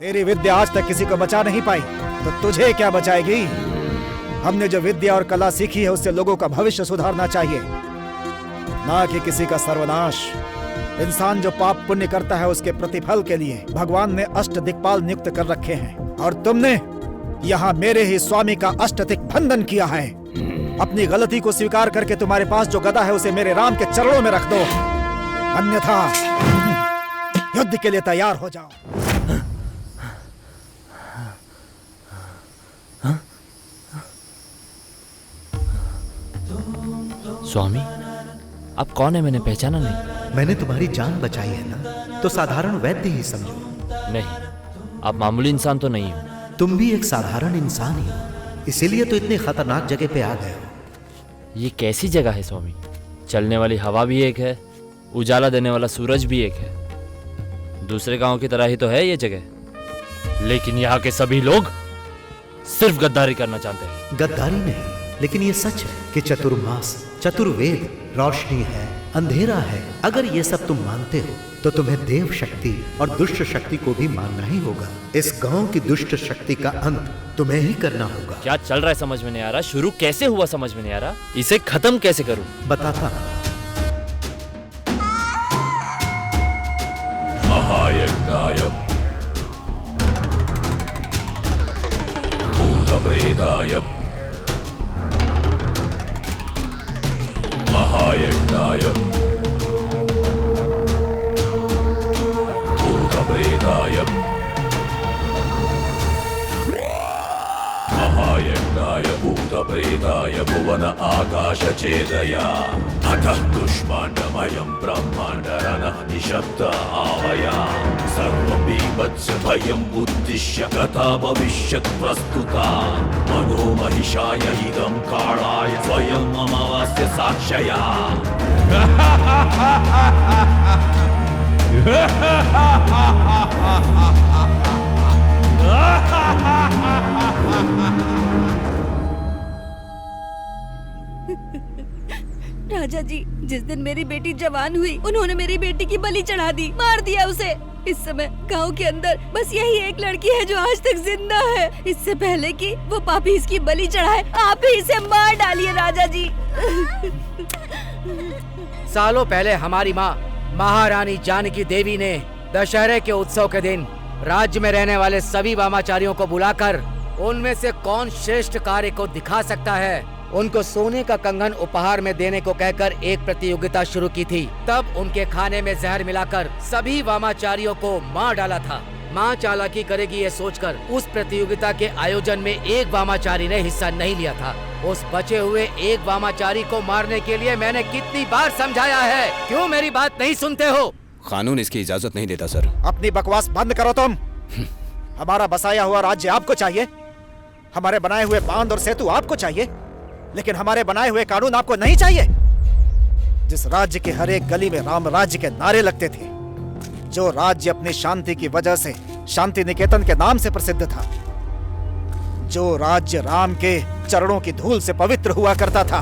तेरी विद्या आज तक किसी को बचा नहीं पाई, तो तुझे क्या बचाएगी? हमने जो विद्या और कला सीखी है उससे लोगों का भविष्य सुधारना चाहिए, ना कि किसी का सर्वनाश। इंसान जो पाप पुण्य करता है उसके प्रतिफल के लिए भगवान ने अष्ट दिक्पाल नियुक्त कर रखे हैं, और तुमने यहाँ मेरे ही स्वामी का अष्टदिक बंधन किया है। अपनी गलती को स्वीकार करके तुम्हारे पास जो गदा है उसे मेरे राम के चरणों में रख दो, अन्यथा युद्ध के लिए तैयार हो जाओ। स्वामी, आप कौन है? मैंने पहचाना नहीं। मैंने तुम्हारी जान बचाई है ना, तो साधारण वैद्य ही समझो। नहीं, आप मामूली इंसान तो नहीं हो। तुम भी एक साधारण इंसान ही हो, इसीलिए तो इतनी खतरनाक जगह पे आ गए हो। ये कैसी जगह है स्वामी? चलने वाली हवा भी एक है, उजाला देने वाला सूरज भी एक है। दूसरे गांव की तरह ही तो है ये जगह, लेकिन यहाँ के सभी लोग सिर्फ गद्दारी करना चाहते हैं। गद्दारी नहीं, लेकिन ये सच है कि चतुर्मास, चतुर्वेद, रोशनी है, अंधेरा है। अगर ये सब तुम मानते हो तो तुम्हें देव शक्ति और दुष्ट शक्ति को भी मानना ही होगा। इस गांव की दुष्ट शक्ति का अंत तुम्हें ही करना होगा। क्या चल रहा है समझ में नहीं आ रहा। शुरू कैसे हुआ समझ में नहीं आ रहा, इसे खत्म कैसे करूं? बताता। महायज्ञाय भूतप्रेताय महायज्ञाय भूतप्रेताय महायज्ञाय भूतप्रेताय भुवन आकाशचेदया अतः कुष्माण्डमयं ब्रह्माण्डरनः निशब्द आवया सर्वं बीभत्स भयम् उद्दिश्य कथा भविष्यत् प्रस्तुता मनोमहिषाय इदं कालाय स्वयम् अमावास्य साक्षया। राजा जी, जिस दिन मेरी बेटी जवान हुई उन्होंने मेरी बेटी की बलि चढ़ा दी, मार दिया उसे। इस समय गांव के अंदर बस यही एक लड़की है जो आज तक जिंदा है। इससे पहले कि वो पापी इसकी बलि चढ़ाए, आप ही इसे मार डालिए राजा जी। सालों पहले हमारी माँ महारानी जानकी देवी ने दशहरे के उत्सव के दिन राज्य में रहने वाले सभी वामाचारियों को बुलाकर उनमें से कौन श्रेष्ठ कार्य को दिखा सकता है, उनको सोने का कंगन उपहार में देने को कहकर एक प्रतियोगिता शुरू की थी। तब उनके खाने में जहर मिलाकर सभी वामाचारियों को मार डाला था। माँ चालाकी करेगी ये सोचकर उस प्रतियोगिता के आयोजन में एक वामाचारी ने हिस्सा नहीं लिया था। उस बचे हुए एक वामाचारी को मारने के लिए मैंने कितनी बार समझाया है, क्यों मेरी बात नहीं सुनते हो? कानून इसकी इजाजत नहीं देता सर। अपनी बकवास बंद करो तुम। हमारा बसाया हुआ राज्य आपको चाहिए, हमारे बनाए हुए बांध और सेतु आपको चाहिए, लेकिन हमारे बनाए हुए कानून आपको नहीं चाहिए। जिस राज्य के हर एक गली में राम राज्य के नारे लगते थे, जो राज्य अपनी शांति की वजह से शांति निकेतन के नाम से प्रसिद्ध था, जो राज्य राम के चरणों की धूल से पवित्र हुआ करता था,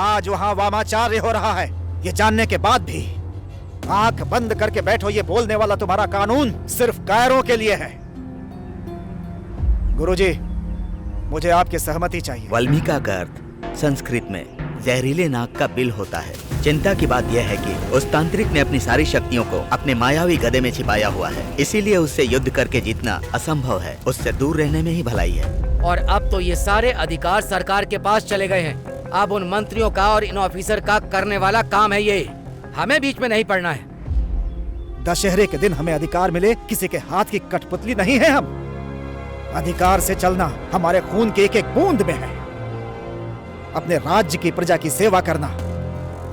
आज वहां वामाचार्य हो रहा है। ये जानने के बाद भी आंख बंद करके बैठो। ये बोलने वाला तुम्हारा कानून सिर्फ कायरों के लिए है। गुरुजी, मुझे आपकी सहमति चाहिए। वाल्मीकि का अर्थ संस्कृत में जहरीले नाग का बिल होता है। चिंता की बात यह है कि उस तांत्रिक ने अपनी सारी शक्तियों को अपने मायावी गदे में छिपाया हुआ है, इसीलिए उससे युद्ध करके जीतना असंभव है। उससे दूर रहने में ही भलाई है। और अब तो ये सारे अधिकार सरकार के पास चले गए हैं। अब उन मंत्रियों का और इन ऑफिसर का करने वाला काम है ये, हमें बीच में नहीं पड़ना है। दशहरे के दिन हमें अधिकार मिले, किसी के हाथ की कठपुतली नहीं है हम। अधिकार से चलना हमारे खून के एक एक बूंद में है। अपने राज्य की प्रजा की सेवा करना,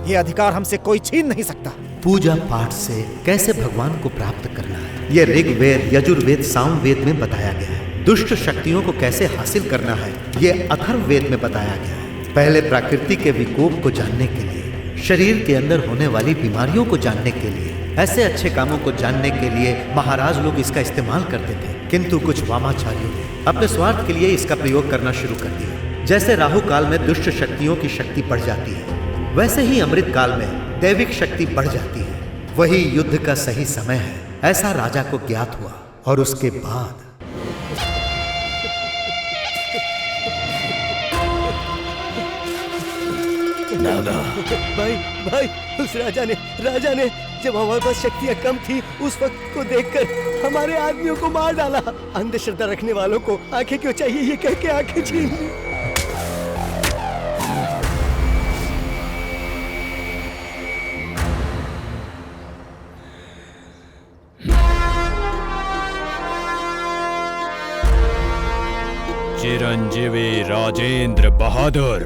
ये अधिकार हमसे कोई छीन नहीं सकता। पूजा पाठ से कैसे भगवान को प्राप्त करना है, ये ऋग्वेद, यजुर्वेद, सामवेद में बताया गया है। दुष्ट शक्तियों को कैसे हासिल करना है, ये अथर्ववेद में बताया गया है। पहले प्रकृति के विकोप को जानने के लिए, शरीर के अंदर होने वाली बीमारियों को जानने के लिए, ऐसे अच्छे कामों को जानने के लिए महाराज लोग इसका इस्तेमाल करते थे। किंतु कुछ वामाचारियों ने अपने स्वार्थ के लिए इसका प्रयोग करना शुरू कर दिया। जैसे राहु काल में दुष्ट शक्तियों की शक्ति बढ़ जाती है, वैसे ही अमृत काल में दैविक शक्ति बढ़ जाती है। वही युद्ध का सही समय है, ऐसा राजा को ज्ञात हुआ। और उसके बाद भाई भाई उस राजा ने जब हमारे पास शक्तियां कम थी उस वक्त को देखकर हमारे आदमियों को मार डाला। अंधश्रद्धा रखने वालों को आंखें क्यों चाहिए ये कह के आंखें छीन ली। चिरंजीवी राजेंद्र बहादुर,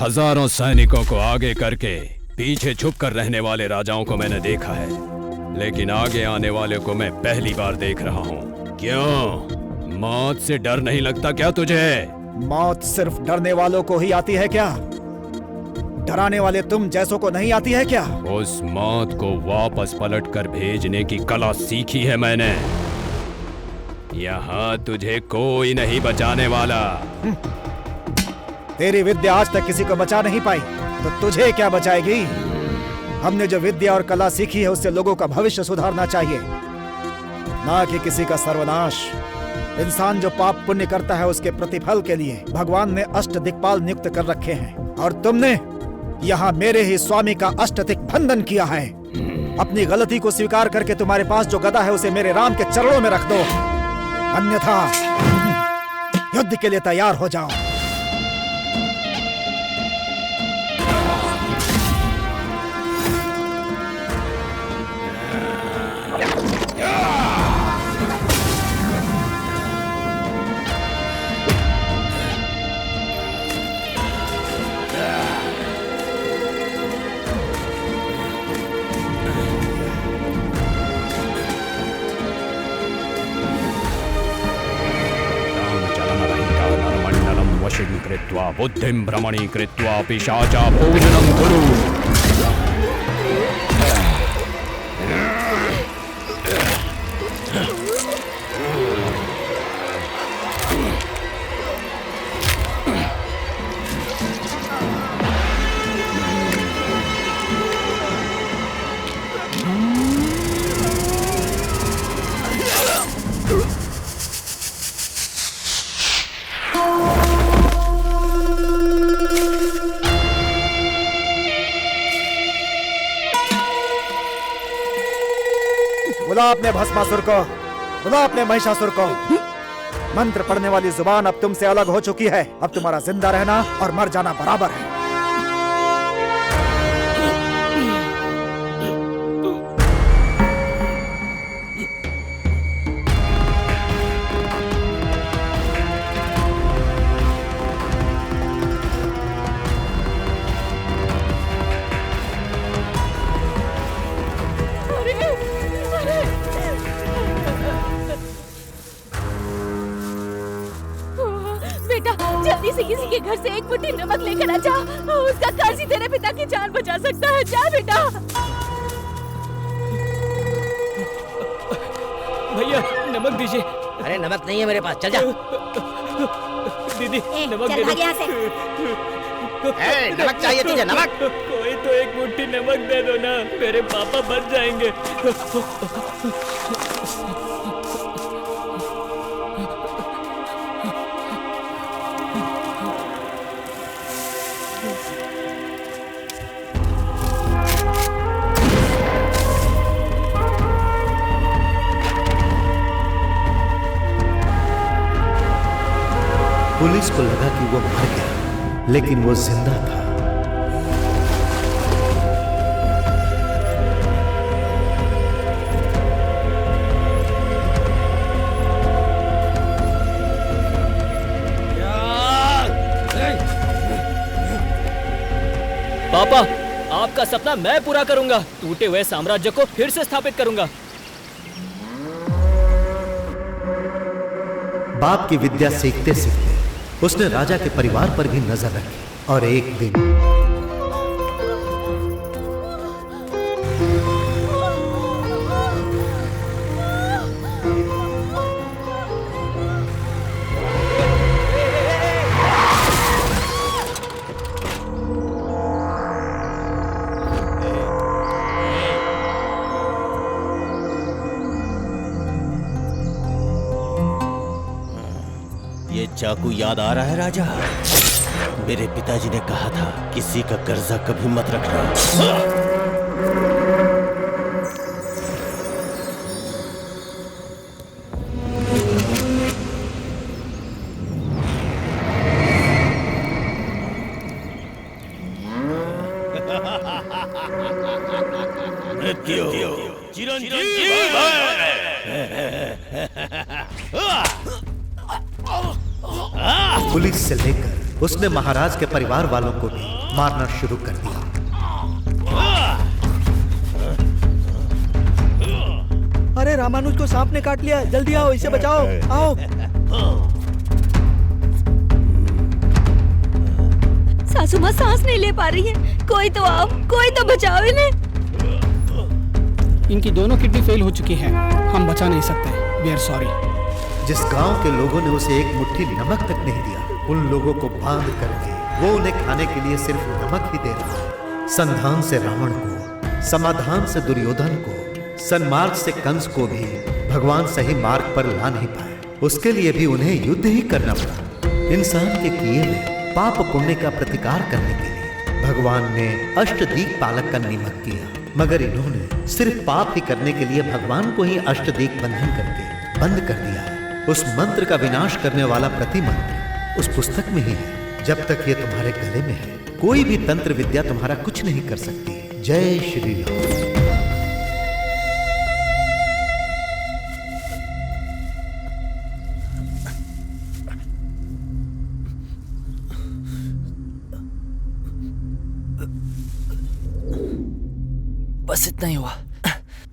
हजारों सैनिकों को आगे करके पीछे छुप कर रहने वाले राजाओं को मैंने देखा है, लेकिन आगे आने वाले को मैं पहली बार देख रहा हूँ। क्यों, मौत से डर नहीं लगता क्या तुझे? मौत सिर्फ डरने वालों को ही आती है क्या? डराने वाले तुम जैसों को नहीं आती है क्या? उस मौत को वापस पलट कर भेजने की कला सीखी है मैंने। यहाँ तुझे कोई नहीं बचाने वाला। तेरी विद्या आज तक किसी को बचा नहीं पाई, तो तुझे क्या बचाएगी? हमने जो विद्या और कला सीखी है उससे लोगों का भविष्य सुधारना चाहिए, ना कि किसी का सर्वनाश। इंसान जो पाप पुण्य करता है उसके प्रतिफल के लिए भगवान ने अष्ट दिक्पाल नियुक्त कर रखे हैं, और तुमने यहाँ मेरे ही स्वामी का अष्टदिक बंधन किया है। अपनी गलती को स्वीकार करके तुम्हारे पास जो गदा है उसे मेरे राम के चरणों में रख दो, अन्यथा युद्ध के लिए तैयार हो जाओ। कृत्वा बुद्धिं भ्रमणी कृत्वा पिशाचा भोजनं कुरु। बुला अपने भस्मासुर को, बुला अपने महिषासुर को। मंत्र पढ़ने वाली जुबान अब तुमसे अलग हो चुकी है। अब तुम्हारा जिंदा रहना और मर जाना बराबर है। जल्दी से किसी के घर से एक मुट्ठी नमक लेकर आ जा। उसका कर्ज ही तेरे पिता की जान बचा सकता है। जा बेटा। भैया नमक दीजिए। अरे नमक नहीं है मेरे पास, चल जा। दीदी नमक चल दे भाग यहाँ से। नमक चाहिए तुझे, नमक? कोई तो एक मुट्ठी नमक दे दो ना, मेरे पापा बच जाएंगे। पुलिस को लगा कि वो मर गया, लेकिन वो जिंदा था। पापा, आपका सपना मैं पूरा करूंगा। टूटे हुए साम्राज्य को फिर से स्थापित करूंगा। बाप की विद्या सीखते सीखते उसने राजा के परिवार पर भी नजर रखी, और एक दिन चाकू याद आ रहा है राजा? मेरे पिताजी ने कहा था किसी का कर्जा कभी मत रखना। पुलिस से लेकर उसने महाराज के परिवार वालों को भी मारना शुरू कर दिया। अरे रामानुज को सांप ने काट लिया, जल्दी आओ, इसे बचाओ, आओ। सासू माँ सांस नहीं ले पा रही है, कोई तो आओ, कोई तो बचाओ इन्हें। इनकी दोनों किडनी फेल हो चुकी हैं, हम बचा नहीं सकते। We are sorry. जिस गांव के लोगों ने उसे एक मुट्ठी नमक तक नहीं दिया, उन लोगों को बांध करके वो उन्हें खाने के लिए सिर्फ नमक ही दे रहा है। संधान से रावण को, समाधान से दुर्योधन को, सन्मार्ग से कंस को भी भगवान सही मार्ग पर ला नहीं पाए। उसके लिए भी उन्हें युद्ध ही करना पड़ा। इंसान के किए में पाप पुण्य का प्रतिकार करने के लिए भगवान ने अष्टदिक पालक का नियमन किया, मगर इन्होंने सिर्फ पाप ही करने के लिए भगवान को ही अष्टदिक बंधन करके बंद कर दिया है। उस मंत्र का विनाश करने वाला प्रतिमंत्र उस पुस्तक में ही है। जब तक ये तुम्हारे गले में है, कोई भी तंत्र विद्या तुम्हारा कुछ नहीं कर सकती। जय श्री राम। बस इतना ही हुआ।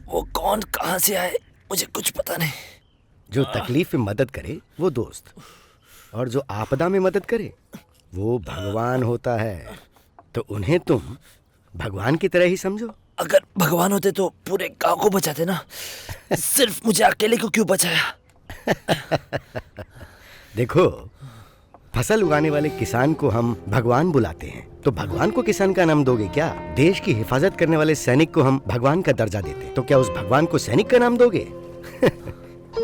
वो कौन कहां से आए मुझे कुछ पता नहीं। जो तकलीफ में मदद करे वो दोस्त, और जो आपदा में मदद करे वो भगवान होता है। तो उन्हें तुम भगवान की तरह ही समझो। अगर भगवान होते तो पूरे गांव को बचाते ना, सिर्फ मुझे अकेले को क्यों बचाया? देखो, फसल उगाने वाले किसान को हम भगवान बुलाते हैं, तो भगवान को किसान का नाम दोगे क्या? देश की हिफाजत करने वाले सैनिक को हम भगवान का दर्जा देते, तो क्या उस भगवान को सैनिक का नाम दोगे?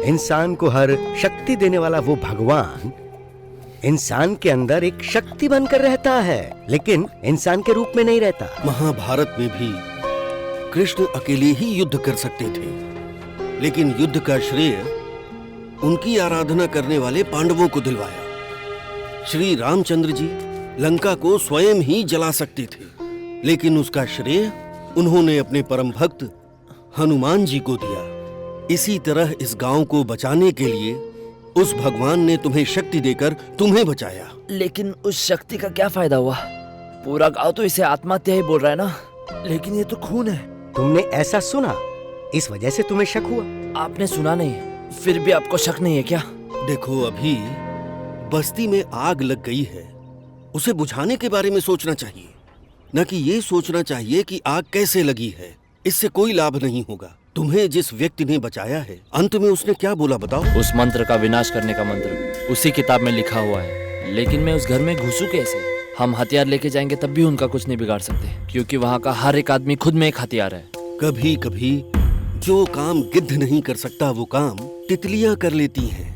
इंसान को हर शक्ति देने वाला वो भगवान इंसान के अंदर एक शक्ति बनकर रहता है, लेकिन इंसान के रूप में नहीं रहता। महाभारत में भी कृष्ण अकेले ही युद्ध कर सकते थे, लेकिन युद्ध का श्रेय उनकी आराधना करने वाले पांडवों को दिलवाया। श्री रामचंद्र जी लंका को स्वयं ही जला सकते थे, लेकिन उसका श्रेय उन्होंने अपने परम भक्त हनुमान जी को दिया। इसी तरह इस गांव को बचाने के लिए उस भगवान ने तुम्हें शक्ति देकर तुम्हें बचाया। लेकिन उस शक्ति का क्या फायदा हुआ? पूरा गांव तो इसे आत्महत्या ही बोल रहा है ना, लेकिन ये तो खून है। तुमने ऐसा सुना, इस वजह से तुम्हें शक हुआ? आपने सुना नहीं, फिर भी आपको शक नहीं है क्या? देखो, अभी बस्ती में आग लग गई है, उसे बुझाने के बारे में सोचना चाहिए, न कि ये सोचना चाहिए कि आग कैसे लगी है। इससे कोई लाभ नहीं होगा। तुम्हें जिस व्यक्ति ने बचाया है, अंत में उसने क्या बोला बताओ? उस मंत्र का विनाश करने का मंत्र उसी किताब में लिखा हुआ है, लेकिन मैं उस घर में घुसूं कैसे? हम हथियार लेके जाएंगे तब भी उनका कुछ नहीं बिगाड़ सकते, क्योंकि वहाँ का हर एक आदमी खुद में एक हथियार है। कभी कभी जो काम गिद्ध नहीं कर सकता वो काम तितलियां कर लेती हैं।